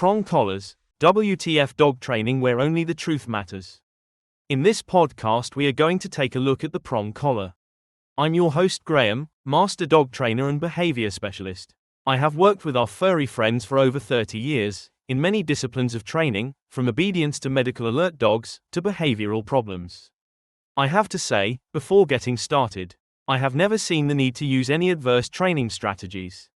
Prong Collars, WTF Dog Training where only the truth matters. In this podcast we are going to take a look at the prong collar. I'm your host Graham, Master Dog Trainer and Behavior Specialist. I have worked with our furry friends for over 30 years, in many disciplines of training, from obedience to medical alert dogs, to behavioral problems. I have to say, before getting started, I have never seen the need to use any adverse training strategies.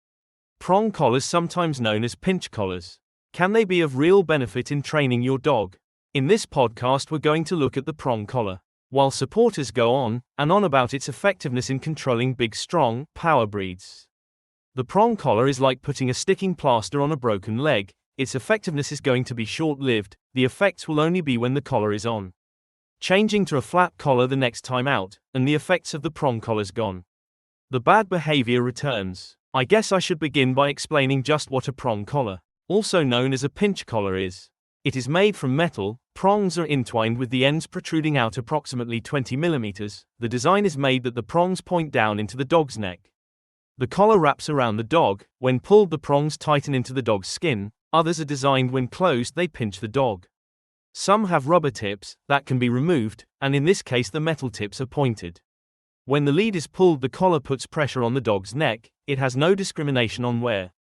Prong collars, sometimes known as pinch collars. Can they be of real benefit in training your dog? In this podcast we're going to look at the prong collar. While supporters go on and on about its effectiveness in controlling big strong, power breeds, the prong collar is like putting a sticking plaster on a broken leg. Its effectiveness is going to be short-lived, the effects will only be when the collar is on. Changing to a flat collar the next time out, and the effects of the prong collar's gone. The bad behavior returns. I guess I should begin by explaining just what a prong collar, also known as a pinch collar, is. It is made from metal, prongs are entwined with the ends protruding out approximately 20 mm. The design is made that the prongs point down into the dog's neck. The collar wraps around the dog. When pulled, the prongs tighten into the dog's skin. Others are designed when closed, they pinch the dog. Some have rubber tips that can be removed, and in this case the metal tips are pointed. When the lead is pulled, the collar puts pressure on the dog's neck. It has no discrimination on where.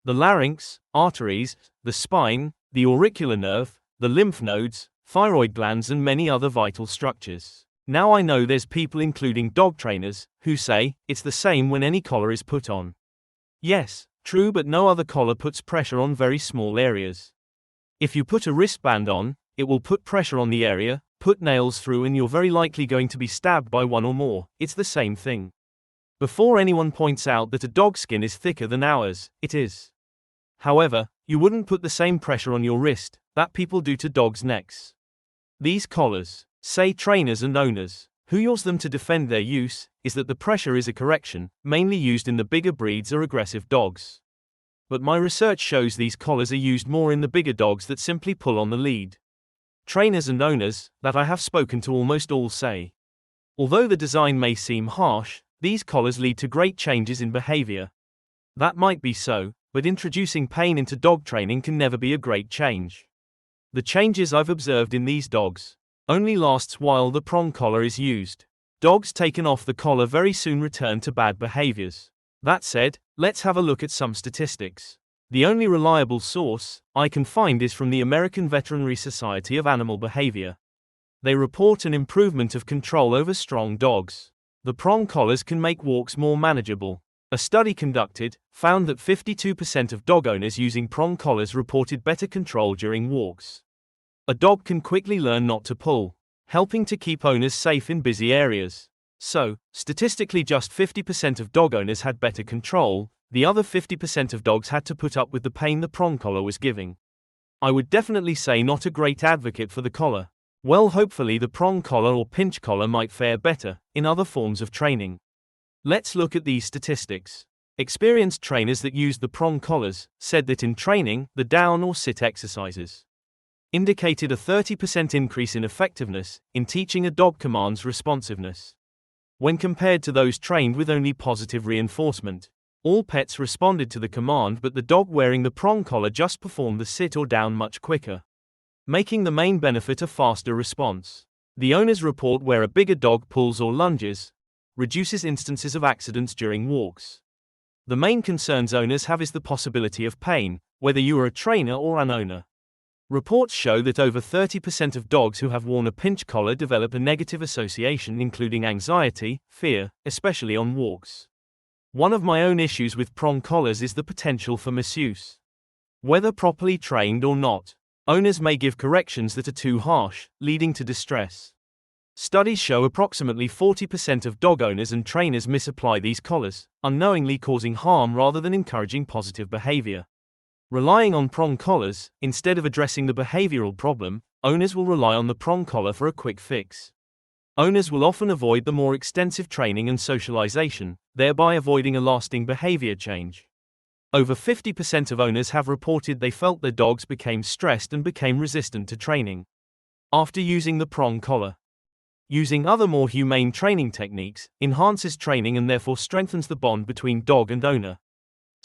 The larynx, arteries, the spine, the auricular nerve, the lymph nodes, thyroid glands and many other vital structures. Now I know there's people, including dog trainers, who say, it's the same when any collar is put on. Yes, true, but no other collar puts pressure on very small areas. If you put a wristband on, it will put pressure on the area, put nails through, and you're very likely going to be stabbed by one or more. It's the same thing. Before anyone points out that a dog's skin is thicker than ours, it is. However, you wouldn't put the same pressure on your wrist that people do to dogs' necks. These collars, say trainers and owners, who use them to defend their use, is that the pressure is a correction, mainly used in the bigger breeds or aggressive dogs. But my research shows these collars are used more in the bigger dogs that simply pull on the lead. Trainers and owners that I have spoken to almost all say, although the design may seem harsh, these collars lead to great changes in behavior. That might be so, but introducing pain into dog training can never be a great change. The changes I've observed in these dogs only lasts while the prong collar is used. Dogs taken off the collar very soon return to bad behaviors. That said, let's have a look at some statistics. The only reliable source I can find is from the American Veterinary Society of Animal Behavior. They report an improvement of control over strong dogs. The prong collars can make walks more manageable. A study conducted found that 52% of dog owners using prong collars reported better control during walks. A dog can quickly learn not to pull, helping to keep owners safe in busy areas. So, statistically, just 50% of dog owners had better control. The other 50% of dogs had to put up with the pain the prong collar was giving. I would definitely say not a great advocate for the collar. Well, hopefully the prong collar or pinch collar might fare better in other forms of training. Let's look at these statistics. Experienced trainers that used the prong collars said that in training, the down or sit exercises indicated a 30% increase in effectiveness in teaching a dog command's responsiveness. When compared to those trained with only positive reinforcement, all pets responded to the command, but the dog wearing the prong collar just performed the sit or down much quicker, making the main benefit a faster response. The owner's report where a bigger dog pulls or lunges reduces instances of accidents during walks. The main concerns owners have is the possibility of pain, whether you are a trainer or an owner. Reports show that over 30% of dogs who have worn a pinch collar develop a negative association, including anxiety, fear, especially on walks. One of my own issues with prong collars is the potential for misuse. Whether properly trained or not, owners may give corrections that are too harsh, leading to distress. Studies show approximately 40% of dog owners and trainers misapply these collars, unknowingly causing harm rather than encouraging positive behavior. Relying on prong collars, instead of addressing the behavioral problem, owners will rely on the prong collar for a quick fix. Owners will often avoid the more extensive training and socialization, thereby avoiding a lasting behavior change. Over 50% of owners have reported they felt their dogs became stressed and became resistant to training after using the prong collar. Using other more humane training techniques enhances training and therefore strengthens the bond between dog and owner.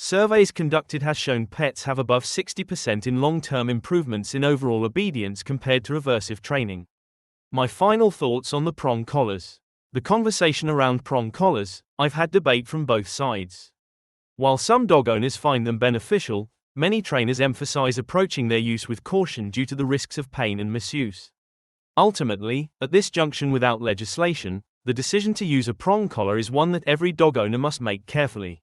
Surveys conducted has shown pets have above 60% in long-term improvements in overall obedience compared to reversive training. My final thoughts on the prong collars. The conversation around prong collars, I've had debate from both sides. While some dog owners find them beneficial, many trainers emphasize approaching their use with caution due to the risks of pain and misuse. Ultimately, at this junction without legislation, the decision to use a prong collar is one that every dog owner must make carefully.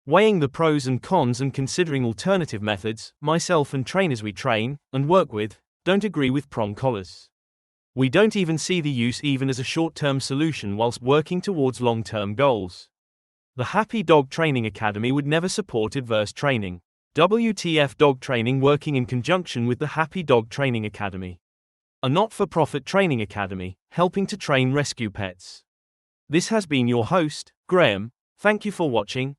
Weighing the pros and cons and considering alternative methods, myself and trainers we train and work with don't agree with prong collars. We don't even see the use even as a short-term solution whilst working towards long-term goals. The Happy Dog Training Academy would never support adverse training. WTF Dog Training working in conjunction with the Happy Dog Training Academy. A not-for-profit training academy, helping to train rescue pets. This has been your host, Graham. Thank you for watching.